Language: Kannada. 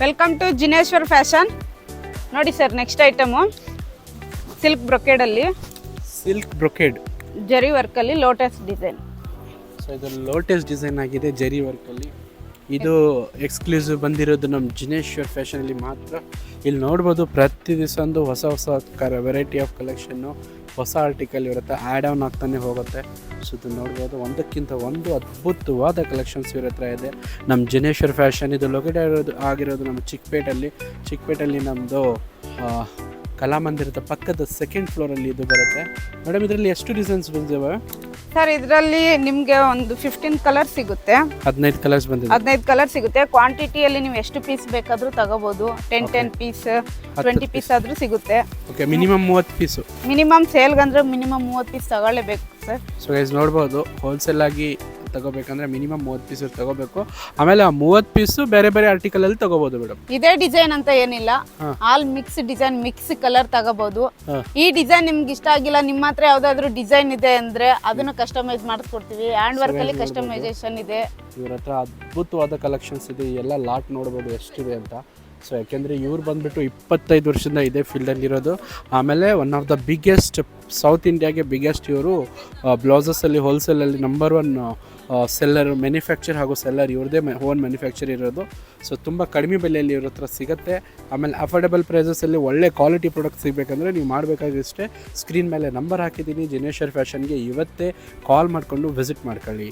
Welcome to Jineshwar fashion. ನೋಡಿ ಸರ್, ನೆಕ್ಸ್ಟ್ ಐಟಮು ಸಿಲ್ಕ್ ಬ್ರೊಕೇಡಲ್ಲಿ, ಸಿಲ್ಕ್ ಬ್ರೊಕೇಡ್ ಜರಿ ವರ್ಕಲ್ಲಿ ಲೋಟಸ್ ಡಿಸೈನ್. ಸೊ ಇದು ಲೋಟಸ್ ಡಿಸೈನ್ ಆಗಿದೆ ಜರಿ ವರ್ಕಲ್ಲಿ. ಇದು ಎಕ್ಸ್ಕ್ಲೂಸಿವ್ ಬಂದಿರೋದು ನಮ್ಮ ಜಿನೇಶ್ವರ್ ಫ್ಯಾಷನಲ್ಲಿ ಮಾತ್ರ. ಇಲ್ಲಿ ನೋಡ್ಬೋದು ಪ್ರತಿ ದಿವಸ ಒಂದು ಹೊಸ ಹೊಸ ವೆರೈಟಿ ಆಫ್ ಕಲೆಕ್ಷನ್ನು, ಹೊಸ ಆರ್ಟಿಕಲ್ ಇರುತ್ತೆ, ಆ್ಯಡ್ ಆನ್ ಆಗ್ತಾನೆ ಹೋಗುತ್ತೆ. ಸೊ ಇದು ನೋಡ್ಬೋದು ಒಂದಕ್ಕಿಂತ ಒಂದು ಅದ್ಭುತವಾದ ಕಲೆಕ್ಷನ್ಸ್ ಇವ್ರ ಹತ್ರ ಇದೆ ನಮ್ಮ ಜಿನೇಶ್ವರ್ ಫ್ಯಾಷನ್. ಇದು ಲೊಕೇಟ್ ಆಗಿರೋದು ನಮ್ಮ ಚಿಕ್ಕಪೇಟಲ್ಲಿ ನಮ್ಮದು ಕಲಾಮಂದಿರದ ಪಕ್ಕದ ಸೆಕೆಂಡ್ ಫ್ಲೋರಲ್ಲಿ ಇದು ಬರುತ್ತೆ. ಮೇಡಮ್ ಇದರಲ್ಲಿ ಎಷ್ಟು ಡಿಸೈನ್ಸ್ ಬಂದಿವೆ ಸರ್? ಇದರಲ್ಲಿ ನಿಮಗೆ ಒಂದು 15 ಕಲರ್ ಸಿಗುತ್ತೆ. 15 ಕಲರ್ಸ್ ಬಂದಿದೆ. 15 ಕಲರ್ ಸಿಗುತ್ತೆ. ಕ್ವಾಂಟಿಟಿಯಲ್ಲಿ ನೀವು ಎಷ್ಟು ಪೀಸ್ ಬೇಕಾದರೂ ತಗೋಬೋದು. 10 ಪೀಸ್ 20 ಪೀಸ್ ಆದರೂ ಸಿಗುತ್ತೆ. Okay, minimum 30 piece. ಮಿನಿಮಮ್ ಸೇಲ್ಗಂದ್ರೆ ಮಿನಿಮಮ್ 30 ಪೀಸ್ ತಗೊಳ್ಳೇಬೇಕು ಸರ್. ಸೊ ಗೈಸ್ ನೋಡ್ಬೋದು, ಹೋಲ್ಸೇಲ್ ಆಗಿ ತಗೋಬೇಕಂದ್ರೆ ಮಿನಿಮಮ್ 30 ಪೀಸ್ ತಗೋಬೇಕು. ಆಮೇಲೆ ಆ 30 ಪೀಸು ಬೇರೆ ಬೇರೆ ಆರ್ಟಿಕಲ್ ಅಲ್ಲಿ ತಗೋಬಹುದು ಮೇಡಮ್. ಇದೇ ಡಿಸೈನ್ ಅಂತ ಏನಿಲ್ಲ, all mix design, mix colour ತಗೋಬಹುದು. ಈ ಡಿಸೈನ್ ನಿಮ್ಗೆ ಇಷ್ಟ ಆಗಿಲ್ಲ, ನಿಮ್ಮ ಹತ್ರ ಯಾವ್ದಾದ್ರು ಡಿಸೈನ್ ಇದೆ ಅಂದ್ರೆ ಅದನ್ನ ಕಸ್ಟಮೈಸ್ ಮಾಡಿಸ್ಕೊಡ್ತೀವಿ. ಹ್ಯಾಂಡ್ ವರ್ಕ್ ಅಲ್ಲಿ ಕಸ್ಟಮೈಸೇಷನ್ ಇದೆ. ಇವ್ರ ಹತ್ರ ಅದ್ಭುತವಾದ ಕಲೆಕ್ಷನ್ಸ್ ಇದೆ. ಎಲ್ಲ ಲಾಟ್ ನೋಡ್ಬೋದು ಎಷ್ಟಿದೆ ಅಂತ. ಸೊ ಯಾಕೆಂದರೆ ಇವ್ರು ಬಂದುಬಿಟ್ಟು 25 ವರ್ಷದಿಂದ ಇದೇ ಫೀಲ್ಡಲ್ಲಿ ಇರೋದು. ಆಮೇಲೆ one of the biggest south ಇಂಡಿಯಾಗೆ ಬಿಗ್ಗೆಸ್ಟ್ ಇವರು ಬ್ಲೌಸಸಲ್ಲಿ ಹೋಲ್ಸೇಲಲ್ಲಿ ನಂಬರ್ 1 ಸೆಲ್ಲರ್, ಮ್ಯಾನುಫ್ಯಾಕ್ಚರ್ ಹಾಗೂ ಸೆಲ್ಲರ್ ಇವ್ರದ್ದೇ ಓನ್ ಮ್ಯಾನುಫ್ಯಾಕ್ಚರ್ ಇರೋದು. ಸೊ ತುಂಬ ಕಡಿಮೆ ಬೆಲೆಯಲ್ಲಿ ಇವ್ರ ಹತ್ರ ಸಿಗುತ್ತೆ. ಆಮೇಲೆ ಅಫೋರ್ಡೆಬಲ್ ಪ್ರೈಸಸಲ್ಲಿ ಒಳ್ಳೆ ಕ್ವಾಲಿಟಿ ಪ್ರಾಡಕ್ಟ್ ಸಿಗಬೇಕಂದ್ರೆ ನೀವು ಮಾಡಬೇಕಾಗಿಷ್ಟೇ, ಸ್ಕ್ರೀನ್ ಮೇಲೆ ನಂಬರ್ ಹಾಕಿದ್ದೀನಿ, ಜಿನೇಶ್ವರ್ ಫ್ಯಾಷನ್ಗೆ ಇವತ್ತೇ ಕಾಲ್ ಮಾಡಿಕೊಂಡು ವಿಸಿಟ್ ಮಾಡ್ಕೊಳ್ಳಿ.